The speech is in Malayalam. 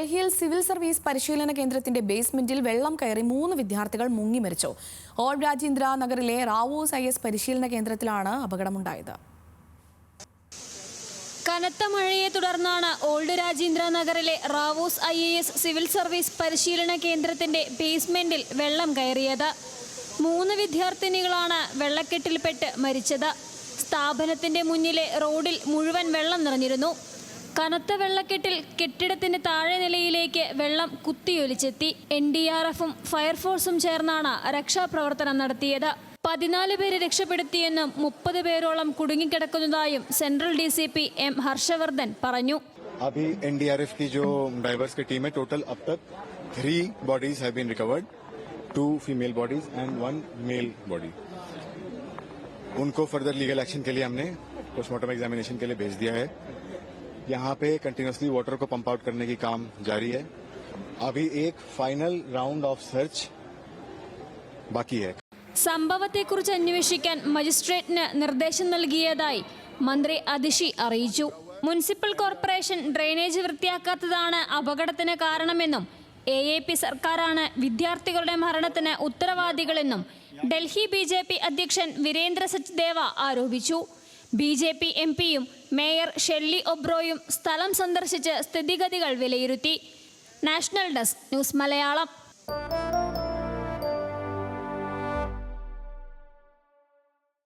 ഡൽഹിയിൽ സിവിൽ സർവീസ് പരിശീലന കേന്ദ്രത്തിന്റെ ബേസ്മെന്റിൽ വെള്ളം കയറി 3 വിദ്യാർത്ഥികൾ മുങ്ങി മരിച്ചു. ഓൾഡ് രാജേന്ദ്ര നഗറിലെ റാവൂസ് IAS പരിശീലന കേന്ദ്രത്തിലാണ് അപകടമുണ്ടായത്. കനത്ത മഴയെ തുടർന്നാണ് ഓൾഡ് രാജേന്ദ്ര നഗറിലെ റാവൂസ് IAS സിവിൽ സർവീസ് പരിശീലന കേന്ദ്രത്തിന്റെ ബേസ്മെന്റിൽ വെള്ളം കയറിയത്. 3 വിദ്യാർത്ഥിനികളാണ് വെള്ളക്കെട്ടിൽപ്പെട്ട് മരിച്ചത്. സ്ഥാപനത്തിന്റെ മുന്നിലെ റോഡിൽ മുഴുവൻ വെള്ളം നിറഞ്ഞിരുന്നു. കനത്ത വെള്ളക്കെട്ടിൽ കെട്ടിടത്തിന്റെ താഴെ നിലയിലേക്ക് വെള്ളം കുത്തിയൊലിച്ചെത്തി. NDRFും ഫയർഫോഴ്സും ചേർന്നാണ് രക്ഷാപ്രവർത്തനം നടത്തിയത്. 14 പേരെ രക്ഷപ്പെടുത്തിയെന്നും 30 പേരോളം കുടുങ്ങിക്കിടക്കുന്നതായും സെൻട്രൽ DCP M ഹർഷവർദ്ധൻ പറഞ്ഞു. अभी NDRF की जो डाइवर्स की टीम है, टोटल अब तक 3 bodies have been recovered, 2 female bodies and 1 male body. उनको फर्दर लीगल एक्शन के लिए हमने पोस्टमार्टम एग्जामिनेशन के लिए भेज दिया है. यहाँ पे कंटिन्यूसली वाटर को पंप आउट करने की काम जारी है. अभी एक फाइनल राउंड ऑफ सर्च बाकी है. സംഭവത്തെക്കുറിച്ച് അന്വേഷിക്കാൻ മജിസ്ട്രേറ്റിന് നിർദ്ദേശം നൽകിയതായി മന്ത്രി അതിഷി അറിയിച്ചു. മുനിസിപ്പൽ കോർപ്പറേഷൻ ഡ്രെയിനേജ് വൃത്തിയാക്കാത്തതാണ് അപകടത്തിന് കാരണമെന്നും AAP സർക്കാരാണ് വിദ്യാർത്ഥികളുടെ മരണത്തിന് ഉത്തരവാദികളെന്നും ഡൽഹി BJP അധ്യക്ഷൻ വീരേന്ദ്ര സച്ദേവ ആരോപിച്ചു. BJP MPയും മേയർ ഷെല്ലി ഒബ്രോയും സ്ഥലം സന്ദർശിച്ച് സ്ഥിതിഗതികൾ വിലയിരുത്തി. National desk news Malayalam.